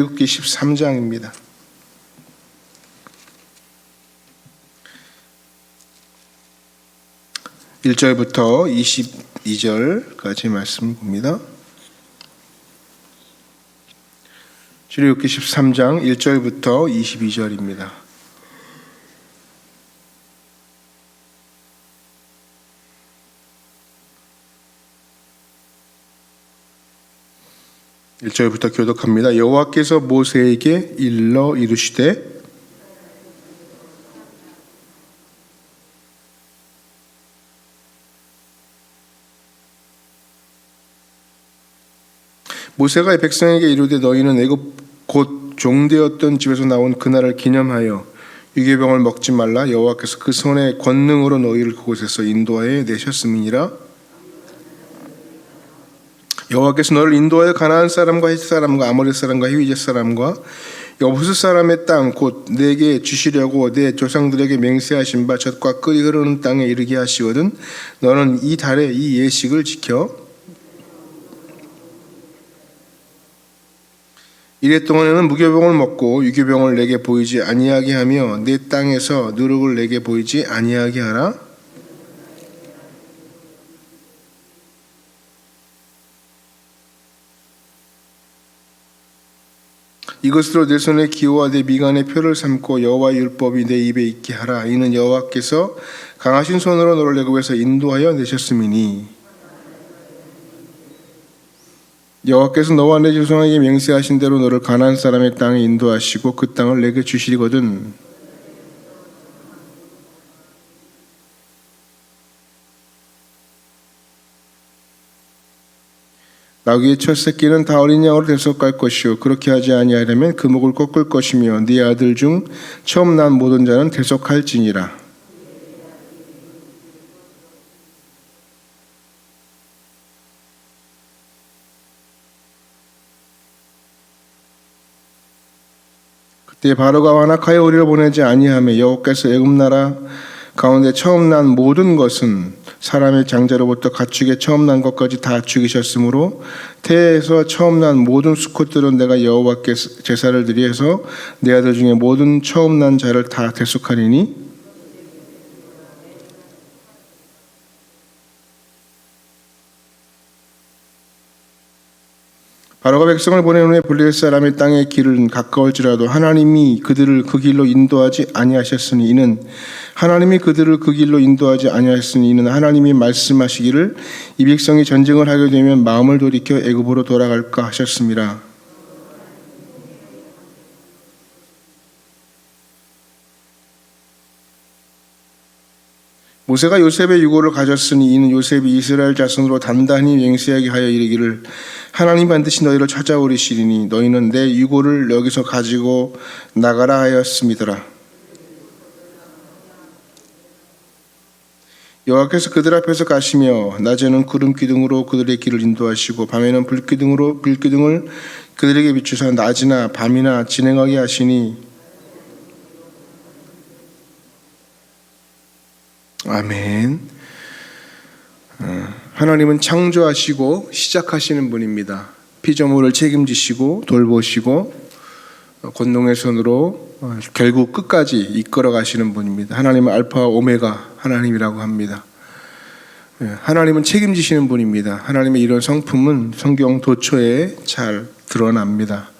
출애굽기 13장입니다. 1절부터 22절까지 말씀을 봅니다. 출애굽기 13장 1절부터 22절입니다. (1절부터) 교독합니다. 여호와께서 모세에게 일러 이르시되 모세가 백성에게 이르되 너희는 애굽 곧 종되었던 집에서 나온 그날을 기념하여 유괴병을 먹지 말라. 여호와께서 그 손의 권능으로 너희를 그곳에서 인도하여 내셨음이니라. 여호와께서 너를 인도하여 가나안 사람과 헷 사람과 아모리 사람과 히윗 사람과 여부스 사람의 땅 곧 내게 주시려고 내 조상들에게 맹세하신 바 젖과 꿀이 흐르는 땅에 이르게 하시거든. 너는 이 달에 이 예식을 지켜 이래 동안에는 무교병을 먹고 유교병을 내게 보이지 아니하게 하며 내 땅에서 누룩을 내게 보이지 아니하게 하라. 이것으로 내 손에 기호와 내 미간에 표를 삼고 여호와의 율법이 내 입에 있게 하라. 이는 여호와께서 강하신 손으로 너를 애굽에서 인도하여 내셨음이니 여호와께서 너와 내 조상에게 맹세하신 대로 너를 가나안 사람의 땅에 인도하시고 그 땅을 내게 주시리거든. 나귀의 첫 새끼는 다 어린 양으로 대속할 것이요 그렇게 하지 아니하려면 그 목을 꺾을 것이며 네 아들 중 처음 난 모든 자는 대속할지니라. 그때 바로가 완악하여 우리를 보내지 아니하며 여호와께서 애굽 나라 가운데 처음 난 모든 것은 사람의 장자로부터 가축의 처음 난 것까지 다 죽이셨으므로 태에서 처음 난 모든 수컷들은 내가 여호와께 제사를 드리해서 내 아들 중에 모든 처음 난 자를 다 대속하리니 바로가 백성을 보낸 후에 블레셋 사람의 땅의 길은 가까울지라도 하나님이 그들을 그 길로 인도하지 아니하셨으니 이는 하나님이 그들을 그 길로 인도하지 아니하셨으니 이는 하나님이 말씀하시기를 이 백성이 전쟁을 하게 되면 마음을 돌이켜 애굽으로 돌아갈까 하셨습니다. 모세가 요셉의 유고를 가졌으니 이는 요셉이 이스라엘 자손으로 단단히 맹세하게 하여 이르기를 하나님 반드시 너희를 찾아오리시리니 너희는 내 유고를 여기서 가지고 나가라 하였음이더라. 여호와께서 그들 앞에서 가시며 낮에는 구름 기둥으로 그들의 길을 인도하시고 밤에는 불기둥을 그들에게 비추사 낮이나 밤이나 진행하게 하시니 아멘. 하나님은 창조하시고 시작하시는 분입니다. 피조물을 책임지시고 돌보시고 권능의 손으로 결국 끝까지 이끌어 가시는 분입니다. 하나님은 알파와 오메가 하나님이라고 합니다. 하나님은 책임지시는 분입니다. 하나님의 이런 성품은 성경 도처에 잘 드러납니다.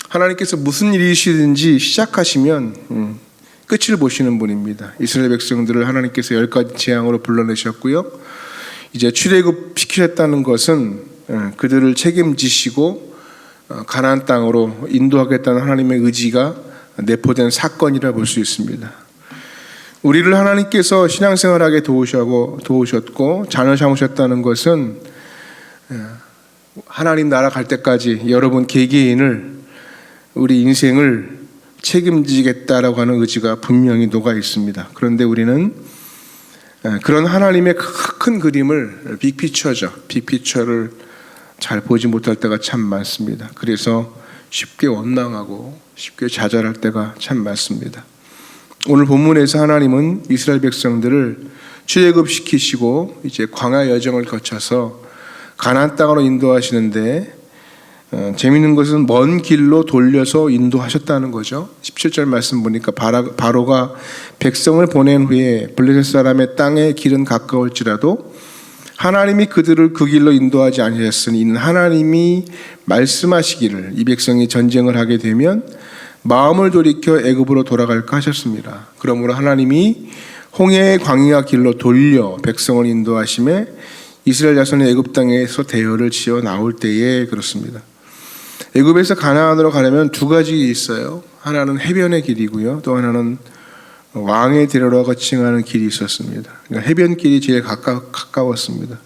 하나님께서 무슨 일이시든지 시작하시면 끝을 보시는 분입니다. 이스라엘 백성들을 하나님께서 10가지 재앙으로 불러내셨고요. 이제 출애굽 시키셨다는 것은 그들을 책임지시고 가나안 땅으로 인도하겠다는 하나님의 의지가 내포된 사건이라 볼 수 있습니다. 우리를 하나님께서 신앙생활하게 도우셨고 잔을 삼으셨다는 것은 하나님 나라 갈 때까지 여러분 개개인을 우리 인생을 책임지겠다라고 하는 의지가 분명히 녹아 있습니다. 그런데 우리는 그런 하나님의 큰 그림을 빅피처를 잘 보지 못할 때가 참 많습니다. 그래서 쉽게 원망하고 쉽게 좌절할 때가 참 많습니다. 오늘 본문에서 하나님은 이스라엘 백성들을 출애굽시키시고 이제 광야 여정을 거쳐서 가나안 땅으로 인도하시는데 재미있는 것은 먼 길로 돌려서 인도하셨다는 거죠. 17절 말씀 보니까 바로가 백성을 보낸 후에 블레셋 사람의 땅의 길은 가까울지라도 하나님이 그들을 그 길로 인도하지 아니하셨으니 이는 하나님이 말씀하시기를 이 백성이 전쟁을 하게 되면 마음을 돌이켜 애굽으로 돌아갈까 하셨습니다. 그러므로 하나님이 홍해의 광야 길로 돌려 백성을 인도하심에 이스라엘 자손이 애굽 땅에서 대열을 지어 나올 때에 그렇습니다. 애굽에서 가나안으로 가려면 두 가지 길이 있어요. 하나는 해변의 길이고요. 또 하나는 왕의 대로라고 칭하는 길이 있었습니다. 그러니까 해변길이 제일 가까웠습니다.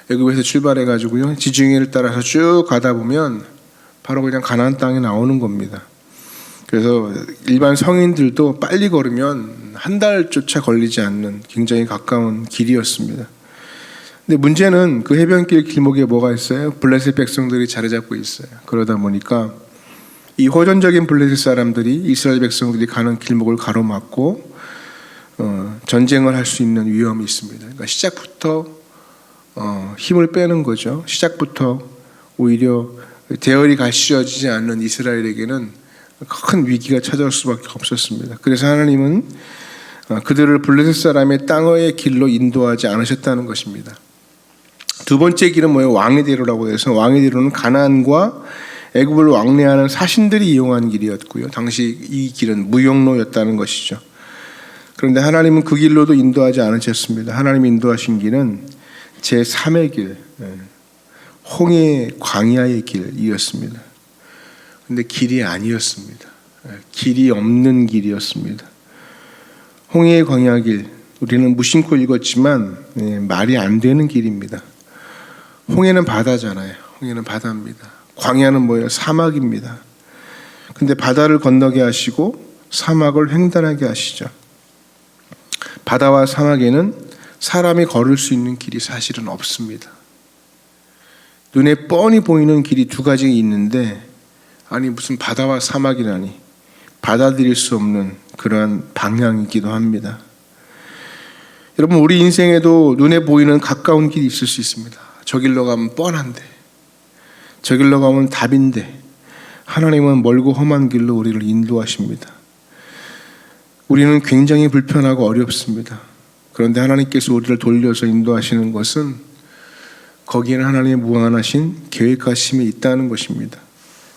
애굽에서 출발해 가지고요. 지중해를 따라서 쭉 가다 보면 바로 그냥 가나안 땅에 나오는 겁니다. 그래서 일반 성인들도 빨리 걸으면 한 달조차 걸리지 않는 굉장히 가까운 길이었습니다. 근데 문제는 그 해변길 길목에 뭐가 있어요? 블레셋 백성들이 자리 잡고 있어요. 그러다 보니까 이 호전적인 블레셋 사람들이 이스라엘 백성들이 가는 길목을 가로막고 전쟁을 할 수 있는 위험이 있습니다. 그러니까 시작부터 힘을 빼는 거죠. 시작부터 오히려 대열이 가시져지지 않는 이스라엘에게는 큰 위기가 찾아올 수밖에 없었습니다. 그래서 하나님은 그들을 블레셋 사람의 땅의 길로 인도하지 않으셨다는 것입니다. 두 번째 길은 뭐예요? 왕의 대로라고 해서 왕의 대로는 가나안과 애굽을 왕래하는 사신들이 이용한 길이었고요. 당시 이 길은 무역로였다는 것이죠. 그런데 하나님은 그 길로도 인도하지 않으셨습니다. 하나님이 인도하신 길은 제3의 길, 홍해 광야의 길이었습니다. 그런데 길이 아니었습니다. 길이 없는 길이었습니다. 홍해의 광야 길, 우리는 무심코 읽었지만 말이 안 되는 길입니다. 홍해는 바다잖아요. 홍해는 바다입니다. 광야는 뭐예요? 사막입니다. 근데 바다를 건너게 하시고 사막을 횡단하게 하시죠. 바다와 사막에는 사람이 걸을 수 있는 길이 사실은 없습니다. 눈에 뻔히 보이는 길이 두 가지 있는데 아니 무슨 바다와 사막이라니 받아들일 수 없는 그러한 방향이기도 합니다. 여러분 우리 인생에도 눈에 보이는 가까운 길이 있을 수 있습니다. 저 길로 가면 뻔한데 저 길로 가면 답인데 하나님은 멀고 험한 길로 우리를 인도하십니다. 우리는 굉장히 불편하고 어렵습니다. 그런데 하나님께서 우리를 돌려서 인도하시는 것은 거기에는 하나님의 무한하신 계획하심이 있다는 것입니다.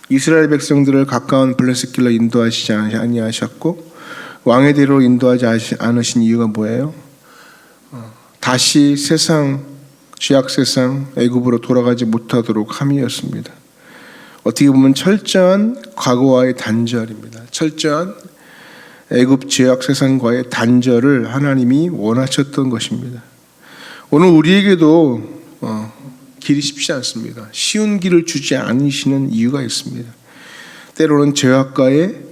이스라엘 백성들을 가까운 블레셋 길로 인도하시지 아니하셨고 왕의 대로 인도하지 않으신 이유가 뭐예요? 다시 죄악 세상 애굽으로 돌아가지 못하도록 함이었습니다. 어떻게 보면 철저한 과거와의 단절입니다. 철저한 애굽 죄악 세상과의 단절을 하나님이 원하셨던 것입니다. 오늘 우리에게도 길이 쉽지 않습니다. 쉬운 길을 주지 않으시는 이유가 있습니다. 때로는 죄악과의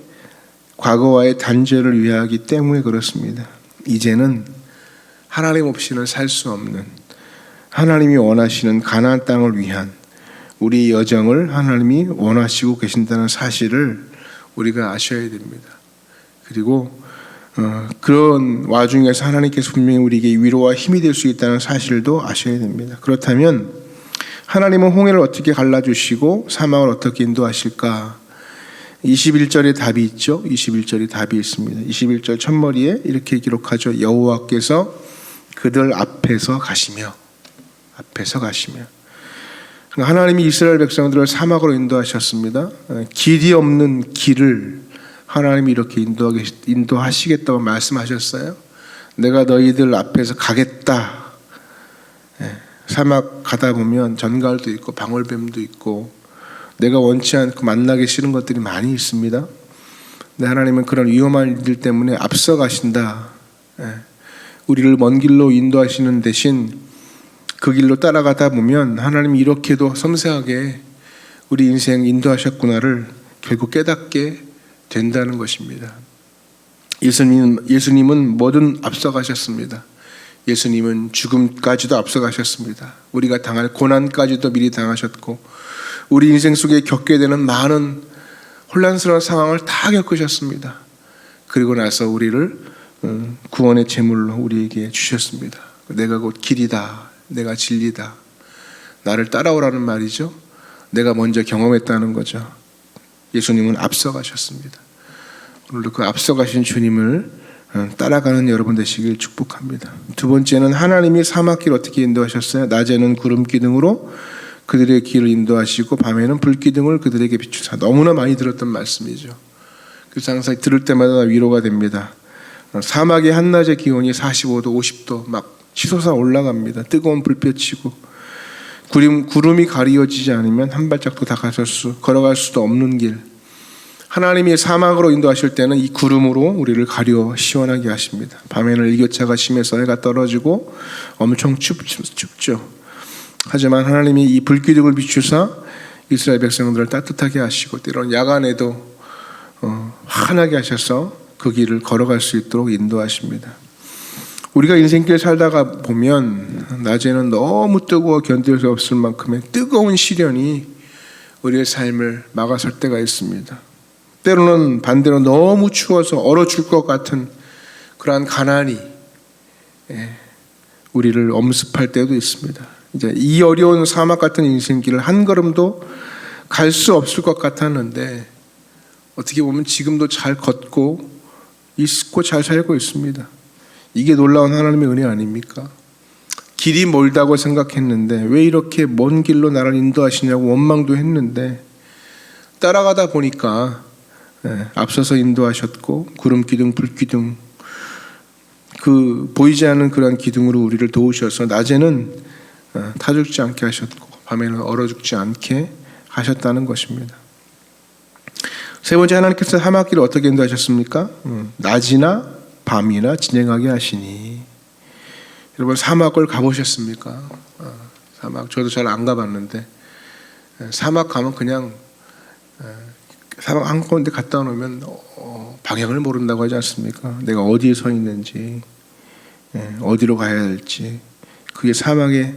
과거와의 단절을 위하기 때문에 그렇습니다. 이제는 하나님 없이는 살 수 없는 하나님이 원하시는 가나안 땅을 위한 우리 여정을 하나님이 원하시고 계신다는 사실을 우리가 아셔야 됩니다. 그리고 그런 와중에서 하나님께서 분명히 우리에게 위로와 힘이 될 수 있다는 사실도 아셔야 됩니다. 그렇다면 하나님은 홍해를 어떻게 갈라주시고 사막을 어떻게 인도하실까? 21절에 답이 있죠. 21절에 답이 있습니다. 21절 첫머리에 이렇게 기록하죠. 여호와께서 그들 앞에서 가시며 하나님이 이스라엘 백성들을 사막으로 인도하셨습니다. 길이 없는 길을 하나님이 이렇게 인도하시겠다고 말씀하셨어요. 내가 너희들 앞에서 가겠다. 사막 가다 보면 전갈도 있고 방울뱀도 있고 내가 원치 않고 만나기 싫은 것들이 많이 있습니다. 근데 하나님은 그런 위험한 일들 때문에 앞서 가신다. 우리를 먼 길로 인도하시는 대신 그 길로 따라가다 보면 하나님이 이렇게도 섬세하게 우리 인생 인도하셨구나를 결국 깨닫게 된다는 것입니다. 예수님은 뭐든 앞서가셨습니다. 예수님은 죽음까지도 앞서가셨습니다. 우리가 당할 고난까지도 미리 당하셨고 우리 인생 속에 겪게 되는 많은 혼란스러운 상황을 다 겪으셨습니다. 그리고 나서 우리를 구원의 제물로 우리에게 주셨습니다. 내가 곧 길이다. 내가 진리다. 나를 따라오라는 말이죠. 내가 먼저 경험했다는 거죠. 예수님은 앞서가셨습니다. 오늘도 그 앞서가신 주님을 따라가는 여러분 되시길 축복합니다. 두 번째는 하나님이 사막길 어떻게 인도하셨어요? 낮에는 구름 기둥으로 그들의 길을 인도하시고 밤에는 불 기둥을 그들에게 비추사. 너무나 많이 들었던 말씀이죠. 그래서 항상 들을 때마다 위로가 됩니다. 사막의 한낮의 기온이 45도, 50도 막 치솟아 올라갑니다. 뜨거운 불볕이고 구름이 가리워지지 않으면 한 발짝도 걸어갈 수도 없는 길. 하나님이 사막으로 인도하실 때는 이 구름으로 우리를 가려 시원하게 하십니다. 밤에는 일교차가 심해서 해가 떨어지고 엄청 춥죠. 하지만 하나님이 이 불기둥을 비추사 이스라엘 백성들을 따뜻하게 하시고 때로는 야간에도 환하게 하셔서 그 길을 걸어갈 수 있도록 인도하십니다. 우리가 인생길 살다가 보면 낮에는 너무 뜨거워 견딜 수 없을 만큼의 뜨거운 시련이 우리의 삶을 막아설 때가 있습니다. 때로는 반대로 너무 추워서 얼어 죽을 것 같은 그러한 가난이 우리를 엄습할 때도 있습니다. 이제 이 어려운 사막 같은 인생길을 한 걸음도 갈 수 없을 것 같았는데 어떻게 보면 지금도 잘 걷고 있고 잘 살고 있습니다. 이게 놀라운 하나님의 은혜 아닙니까? 길이 멀다고 생각했는데 왜 이렇게 먼 길로 나를 인도하시냐고 원망도 했는데 따라가다 보니까 앞서서 인도하셨고 구름 기둥, 불 기둥 그 보이지 않는 그런 기둥으로 우리를 도우셔서 낮에는 타 죽지 않게 하셨고 밤에는 얼어 죽지 않게 하셨다는 것입니다. 세 번째, 하나님께서 사막길을 어떻게 인도하셨습니까? 낮이나 밤이나 진행하게 하시니. 여러분 사막을 가보셨습니까? 사막 저도 잘 안 가봤는데 사막 가면 그냥 사막 한가운데 갔다 놓으면 방향을 모른다고 하지 않습니까? 내가 어디에 서 있는지 어디로 가야 할지. 그게 사막의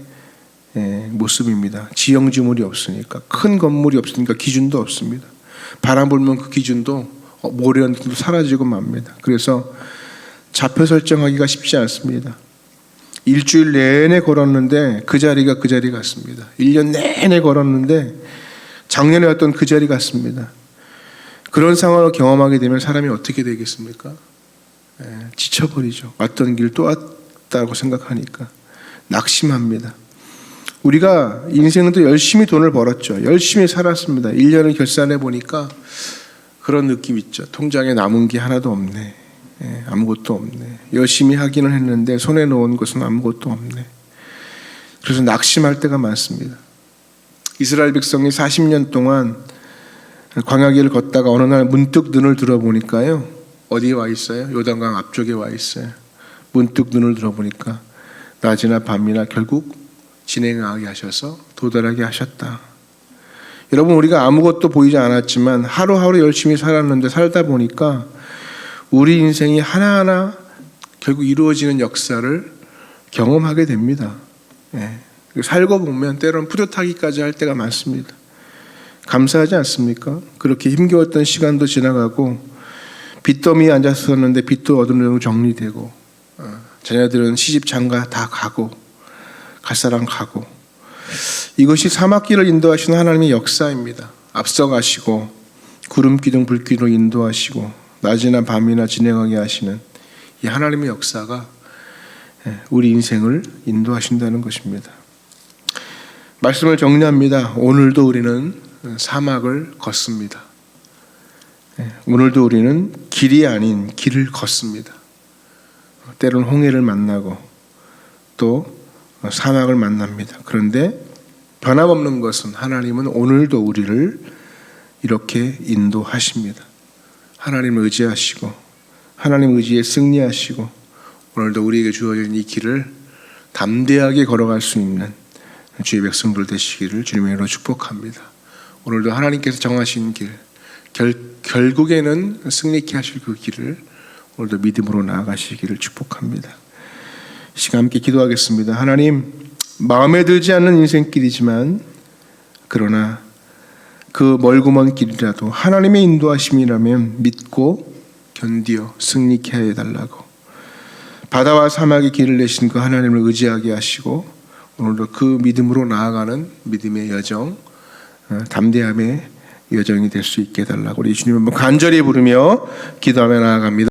모습입니다. 지형지물이 없으니까, 큰 건물이 없으니까 기준도 없습니다. 바람 불면 그 기준도 모래한테도 사라지고 맙니다. 그래서 좌표 설정하기가 쉽지 않습니다. 일주일 내내 걸었는데 그 자리가 그 자리 같습니다. 1년 내내 걸었는데 작년에 왔던 그 자리 같습니다. 그런 상황을 경험하게 되면 사람이 어떻게 되겠습니까? 지쳐버리죠. 왔던 길 또 왔다고 생각하니까 낙심합니다. 우리가 인생도 열심히 돈을 벌었죠. 열심히 살았습니다. 1년을 결산해 보니까 그런 느낌 있죠. 통장에 남은 게 하나도 없네. 아무것도 없네. 열심히 하기는 했는데 손에 놓은 것은 아무것도 없네. 그래서 낙심할 때가 많습니다. 이스라엘 백성이 40년 동안 광야길을 걷다가 어느 날 문득 눈을 들어보니까요. 어디에 와 있어요? 요단강 앞쪽에 와 있어요. 문득 눈을 들어보니까 낮이나 밤이나 결국 진행하게 하셔서 도달하게 하셨다. 여러분, 우리가 아무것도 보이지 않았지만 하루하루 열심히 살았는데 살다 보니까 우리 인생이 하나하나 결국 이루어지는 역사를 경험하게 됩니다. 살고 보면 때로는 뿌듯하기까지 할 때가 많습니다. 감사하지 않습니까? 그렇게 힘겨웠던 시간도 지나가고 빚더미에 앉았었는데 빚도 어느 정도 정리되고 자녀들은 시집 장가 다 가고 갈 사람 가고. 이것이 사막길을 인도하시는 하나님의 역사입니다. 앞서가시고 구름 기둥 불 기둥 인도하시고 낮이나 밤이나 진행하게 하시는 이 하나님의 역사가 우리 인생을 인도하신다는 것입니다. 말씀을 정리합니다. 오늘도 우리는 사막을 걷습니다. 오늘도 우리는 길이 아닌 길을 걷습니다. 때로는 홍해를 만나고 또 사막을 만납니다. 그런데 변함없는 것은 하나님은 오늘도 우리를 이렇게 인도하십니다. 하나님을 의지하시고 하나님 의지에 승리하시고 오늘도 우리에게 주어진 이 길을 담대하게 걸어갈 수 있는 주의 백성들 되시기를 주님의 이름으로 축복합니다. 오늘도 하나님께서 정하신 길, 결국에는 승리케 하실 그 길을 오늘도 믿음으로 나아가시기를 축복합니다. 시간 함께 기도하겠습니다. 하나님, 마음에 들지 않는 인생길이지만 그러나 그 멀고 먼 길이라도 하나님의 인도하심이라면 믿고 견디어 승리케 해달라고, 바다와 사막의 길을 내신 그 하나님을 의지하게 하시고 오늘도 그 믿음으로 나아가는 믿음의 여정 담대함의 여정이 될 수 있게 해달라고 우리 주님 한번 간절히 부르며 기도하며 나아갑니다.